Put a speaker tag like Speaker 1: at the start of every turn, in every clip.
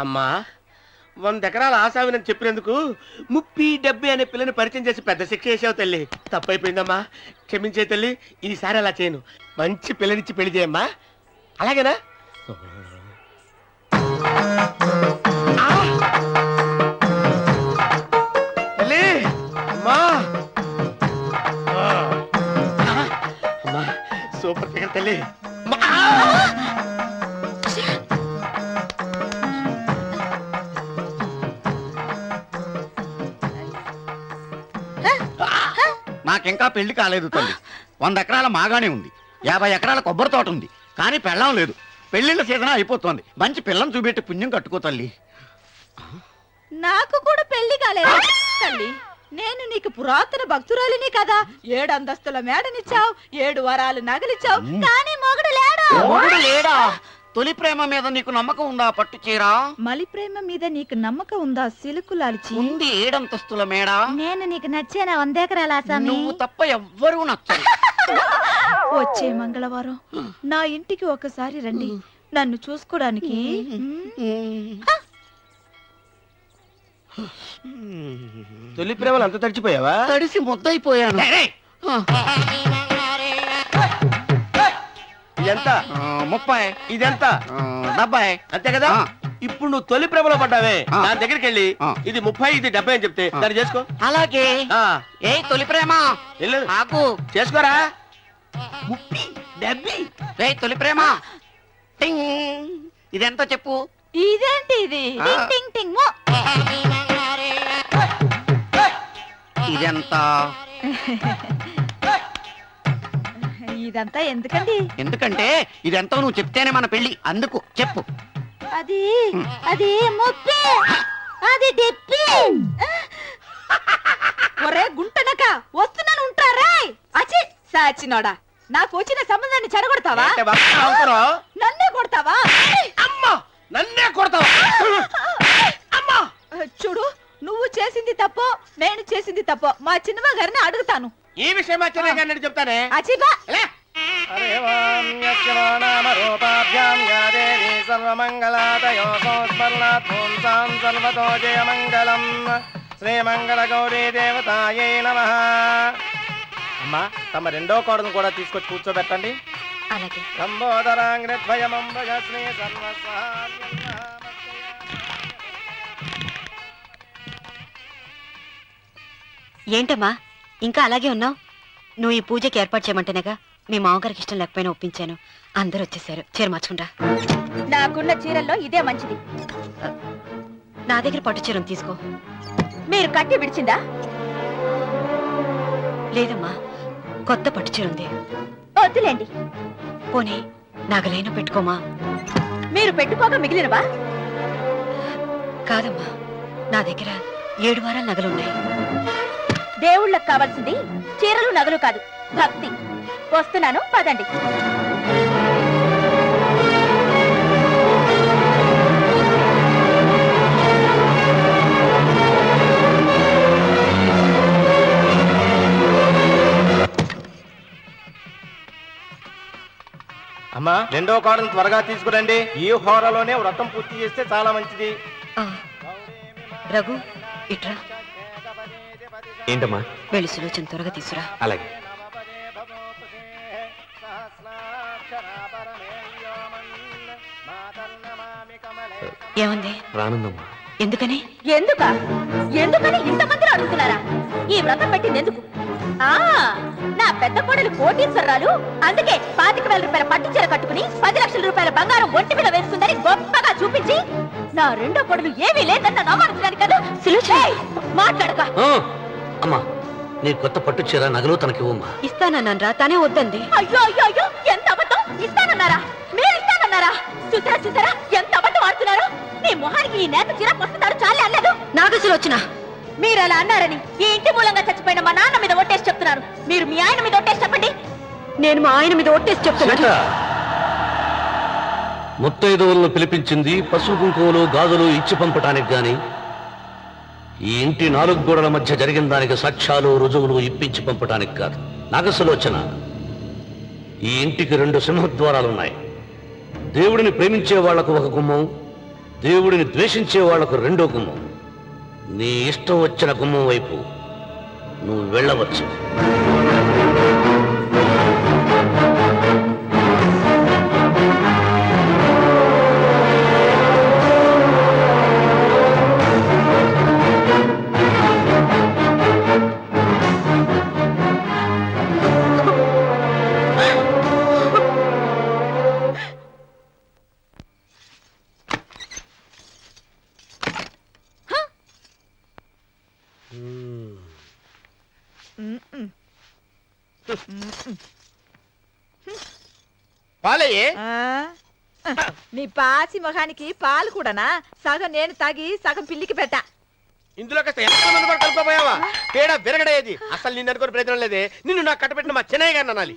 Speaker 1: అమ్మా 100 ఎకరాల ఆశావినని చెప్పినందుకు 30-70 అనే పిల్లని పరిచయం చేసి పెద్ద శిక్ష చేసావు తల్లి. తప్పైపోయిందమ్మా, క్షమించే తల్లి. ఈసారి అలా చేయను. మంచి పిల్లనిచ్చి పెళ్లి చేయమ్మా, అలాగేనా? తల్లి అమ్మా, అమ్మా సూపర్ ఫిగర్ తల్లి.
Speaker 2: నాకింకా పెళ్లి కాలేదు తల్లి. 100 ఎకరాల మాగానే ఉంది, 50 ఎకరాల కొబ్బరి తోట ఉంది, కానీ పెళ్ళం లేదు. పెళ్లిళ్ళ సీజన్ అయిపోతుంది. మంచి పిల్లని చూపెట్టి పుణ్యం కట్టుకో తల్లి.
Speaker 3: నాకు కూడా పెళ్లి కాలేదు తల్లి. నేను నీకు పురాతన భక్తురాలిని కదా. 7 అంతస్తుల మేడనిచ్చావు, 7 వరాలు నగలిచ్చావు, కానీ మొగుడు లేడా?
Speaker 2: మొగుడు లేడా? తొలి ప్రేమ మీద నీకు నమ్మకం ఉందా? పట్టు చీరా.
Speaker 3: మలి ప్రేమ మీద నీకు నమ్మకం ఉందా? సిలుకులాల్చి
Speaker 2: ఉంది 7 అంతస్తుల మేడ.
Speaker 3: నేను నీకు నచ్చేనా? 100 ఎకరాల ఆసామి.
Speaker 2: నువ్వు తప్ప ఎవ్వరూ నచ్చరు.
Speaker 3: వచ్చే మంగళవారం నా ఇంటికి ఒకసారి రండి, నన్ను చూసుకోడానికి.
Speaker 1: తొలి ప్రేమలు అంత తడిచిపోయావా?
Speaker 2: తడిసి ముద్దయిపోయాను.
Speaker 1: ఇదెంత?
Speaker 2: 30.
Speaker 1: ఇదెంత?
Speaker 2: 70.
Speaker 1: అంతే కదా. ఇప్పుడు నువ్వు తొలి ప్రేమలో పడ్డావే, దాని దగ్గరికి వెళ్ళి ఇది 30 ఇది 70 అని చెప్తే దాన్ని చేసుకో.
Speaker 2: అలాగే. ఏ తొలి ప్రేమ ఆకు
Speaker 1: చేసుకోరా. 30 70.
Speaker 2: ఏ తొలి ప్రేమ టింగ్, ఇదెంత చెప్పు.
Speaker 3: ఇదేంటి ఇది? టింగ్ టింగ్ టింగ్.
Speaker 2: ఇదెంత?
Speaker 3: ఇదంతా ఎందుకండి?
Speaker 2: ఎందుకంటే ఇదెంతో నువ్వు చెప్తేనే మన పెళ్లి. అందుకు చెప్పు.
Speaker 3: అది అది 30, అది 70. ఒరే గుంటనక, వస్తున్నాను ఉంటారా? అచి సాచినోడా, నాకు వచ్చిన సంబంధాన్ని చెడగొడతావా? నన్నే కొడతావా?
Speaker 1: అమ్మా నన్నే కొడతావా? అమ్మా
Speaker 3: చూడు, నువ్వు చేసింది తప్పో నేను చేసింది తప్పో మా చిన్నమ్మ గారిని అడుగుతాను.
Speaker 1: ఈ విషయం మా చిన్న గారిని చెప్తానే.
Speaker 3: అచిబా
Speaker 1: శ్రీమంగళ గౌరీ దేవతాయే నమః. అమ్మా తమ రెండో కోడను కూడా తీసుకొచ్చి కూర్చోబెట్టండి.
Speaker 3: అలాగే.
Speaker 4: ఏంటమ్మా ఇంకా అలాగే ఉన్నావు? నువ్వు ఈ పూజకి ఏర్పాటు చేయమంటేనేగా మీ మామగారికి ఇష్టం లేకపోయినా ఒప్పించాను. అందరూ వచ్చేసారు. చీర మార్చుకుంటా.
Speaker 3: నాకున్న చీరల్లో ఇదే మంచిది.
Speaker 4: నా దగ్గర పట్టు చీరను తీసుకో.
Speaker 3: మీరు కట్టి విడిచిందా?
Speaker 4: లేదమ్మా, కొత్త పట్టు చీర ఉంది.
Speaker 3: వద్దులేండి.
Speaker 4: పోనీ నగలైనా పెట్టుకోమా.
Speaker 3: మీరు పెట్టుకోక మిగిలినవా?
Speaker 4: కాదమ్మా, నా దగ్గర 7 వారాల నగలున్నాయి.
Speaker 3: దేవుళ్ళకు కావాల్సింది చీరలు నగలు కాదు, భక్తి. వస్తున్నాను, పదండి.
Speaker 1: అమ్మా రెండో కోడను త్వరగా తీసుకురండి. ఈ హోరాలోనే వ్రతం పూర్తి చేస్తే చాలా మంచిది.
Speaker 4: రఘు ఇట్రా.
Speaker 5: ఏంటమ్మా?
Speaker 4: వెళ్ళి సులోచన త్వరగా తీసురా.
Speaker 5: అలాగే.
Speaker 4: ఏమంది?
Speaker 5: రానుందమ్మా.
Speaker 4: ఎందుకని?
Speaker 3: ఎందుకని ఇంతమంది అడుగుతున్నారా? ఈ వ్రతం పెట్టింది ఎందుకు? నా పెద్ద కోడలు కోటీశ్వరరాలు, అందుకే 25,000 రూపాయల పట్టు చీర కట్టుకుని 10 లక్షల రూపాయల బంగారం ఒంటి మీద వేస్తుందని గొప్పగా చూపించి, నా రెండో కోడలు ఏమీ లేదన్న నమ్మకం కదా. మాట్లాడక.
Speaker 5: అమ్మా నీ కొత్త పట్టు చీర నగలు తనకి ఇవ్వమ్మా.
Speaker 4: ఇస్తానన్నారా, తానే వద్దండి.
Speaker 3: అయ్యో అయ్యో అయ్యో, ఎంత అబద్ధం! ఇస్తానన్నారా? మీరు ఇస్తానన్నారా? చూసారా చూసారా ఎంత అబద్ధం ఆడుతున్నారు? మీ మొహానికి ఈ నేత చీర వస్తున్నారు చాలే అన్నదు.
Speaker 4: నాగసులు వచ్చిన
Speaker 3: మీరు అలా అన్నారని ఈ ఇంటి మూలంగా చచ్చిపోయిన మా నాన్న మీద ఒట్టేసి చెప్తున్నారు. మీరు మీ ఆయన మీద ఒట్టేసి చెప్పండి.
Speaker 4: నేను మా ఆయన మీద ఒట్టేసి చెప్తున్నా.
Speaker 5: ముత్తైదువులను పిలిపించింది పసుపు కుంకుమలు గాజులు ఇచ్చి పంపటానికి గాని, ఈ ఇంటి 4 గోడల మధ్య జరిగిన దానికి సాక్ష్యాలు రుజువులు ఇప్పించి పంపటానికి కాదు. నాగసులోచన, ఈ ఇంటికి 2 సింహద్వారాలున్నాయి. దేవుడిని ప్రేమించే వాళ్లకు ఒక గుమ్మం, దేవుడిని ద్వేషించే వాళ్లకు రెండో గుమ్మం. నీ ఇష్టం వచ్చిన గుమ్మం వైపు నువ్వు వెళ్ళవచ్చు.
Speaker 1: పాలయ్యే
Speaker 6: నీ పాసి మొహానికి పాలు కూడానా? సగం నేను తాగి సగం పిల్లికి పెట్టా.
Speaker 1: ఇందులో కాస్త ఎంత మంది కూడా కలుపుకోపోయావా? తేడా విరగడేది. అసలు నిన్ను అనుకుని ప్రయత్నం లేదే. నిన్ను నాకు కట్టబెట్టిన మా చెన్నయ్య గారిని అనాలి.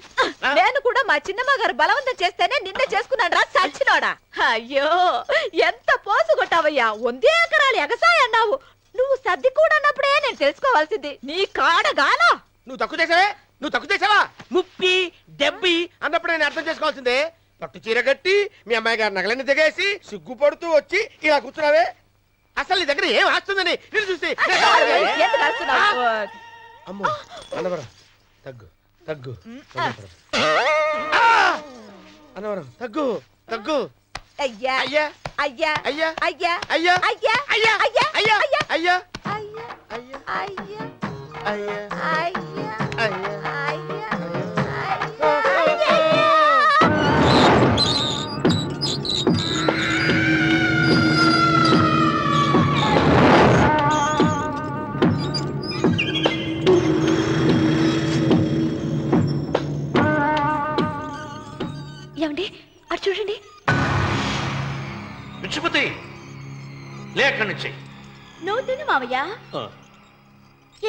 Speaker 6: నేను కూడా మా చిన్నమ్మ గారు బలవంతం చేస్తేనే నిన్నే చేసుకున్నాడు రా సచ్చినోడా. అయ్యో ఎంత పోసు కొట్టావయ్యా. 100 ఎకరాలు ఎగసాయ అన్నావు. నువ్వు సర్ది కూడా అన్నప్పుడే నేను తెలుసుకోవాల్సింది. నీ కాడగాలా
Speaker 1: నువ్వు తక్కువ చేసావే? నువ్వు తక్కువ చేసావా? 30, 70 అన్నప్పుడు నేను అర్థం చేసుకోవాల్సిందే. పట్టు చీర కట్టి మీ అమ్మాయి గారు నగలని దిగేసి సిగ్గుపడుతూ వచ్చి ఇలా కూర్చున్నావే. అసలు నీ దగ్గర ఏం వస్తుందని నేను చూసి
Speaker 6: ఎందుకు అరుస్తున్నావు?
Speaker 1: అమ్మో అన్నవరం తగ్గు తగ్గు అన్నవరం తగ్గు తగ్గు.
Speaker 6: అయ్యా
Speaker 1: అయ్యా
Speaker 6: అయ్యా
Speaker 1: అయ్యా
Speaker 6: అయ్యా
Speaker 1: అయ్యా
Speaker 6: అయ్యా
Speaker 1: అయ్యా
Speaker 6: అయ్యా
Speaker 1: అయ్యా
Speaker 6: అయ్యా
Speaker 1: అయ్యా
Speaker 6: అయ్యా
Speaker 1: అయ్యా
Speaker 6: అయ్యా
Speaker 1: అయ్యా
Speaker 6: అయ్యా
Speaker 1: అయ్యా
Speaker 3: ఏమండి అటు చూడండి.
Speaker 5: పిచ్చిపతి లేక్కడి నుంచి.
Speaker 3: నువ్వు తిను మావయ్య.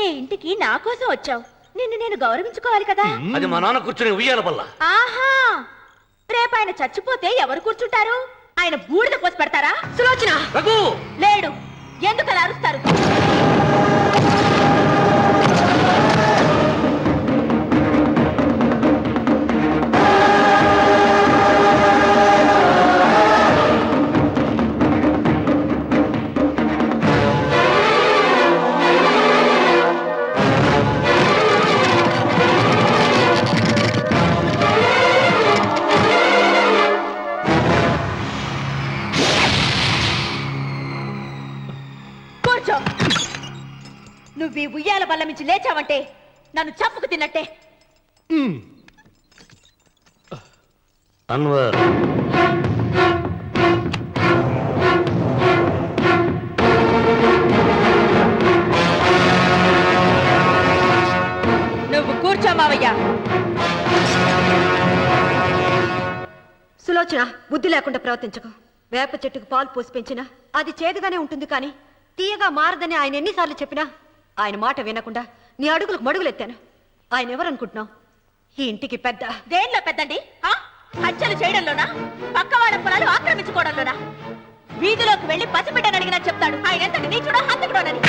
Speaker 3: ఏ ఇంటికి నా కోసం వచ్చావు. నిన్ను నేను గౌరవించుకోవాలి కదా.
Speaker 5: అది మా నాన్న కూర్చుని ఉయ్యాల వల్ల.
Speaker 3: ఆహా రేపు ఆయన చచ్చిపోతే ఎవరు కూర్చుంటారు? ఆయన బూడిద పోసి పెడతారా? సులోచన
Speaker 5: రఘు
Speaker 3: లేడు. ఎందుకలా అరుస్తారు? నువ్వు ఈ ఉయ్యాల బల్ల మించి లేచావంటే నన్ను చంపుకు తిన్నట్టే.
Speaker 5: అన్వర్
Speaker 3: నువ్వు కూర్చో మావయ్య.
Speaker 4: సులోచన, బుద్ధి లేకుండా ప్రవర్తించకు. వేప చెట్టుకు పాలు పోసి పెంచినా అది చేదుగానే ఉంటుంది, కానీ తీయగా మారదని ఆయన ఎన్నిసార్లు చెప్పినా ఆయన మాట వినకుండా నీ అడుగులకు మడుగులెత్తాను. ఆయన ఎవరనుకుంటున్నావు? ఈ ఇంటికి పెద్ద.
Speaker 3: దేనిలో పెద్దండి? హత్యలు చేయడంలోనా? పక్క వాళ్ళ పొలాలు ఆక్రమించుకోవడంలోనా? వీధిలోకి వెళ్లి పసిబిడ్డని అడిగినా చెప్తాడు ఆయన ఎంతటి నీచుడో హంతకుడోనని.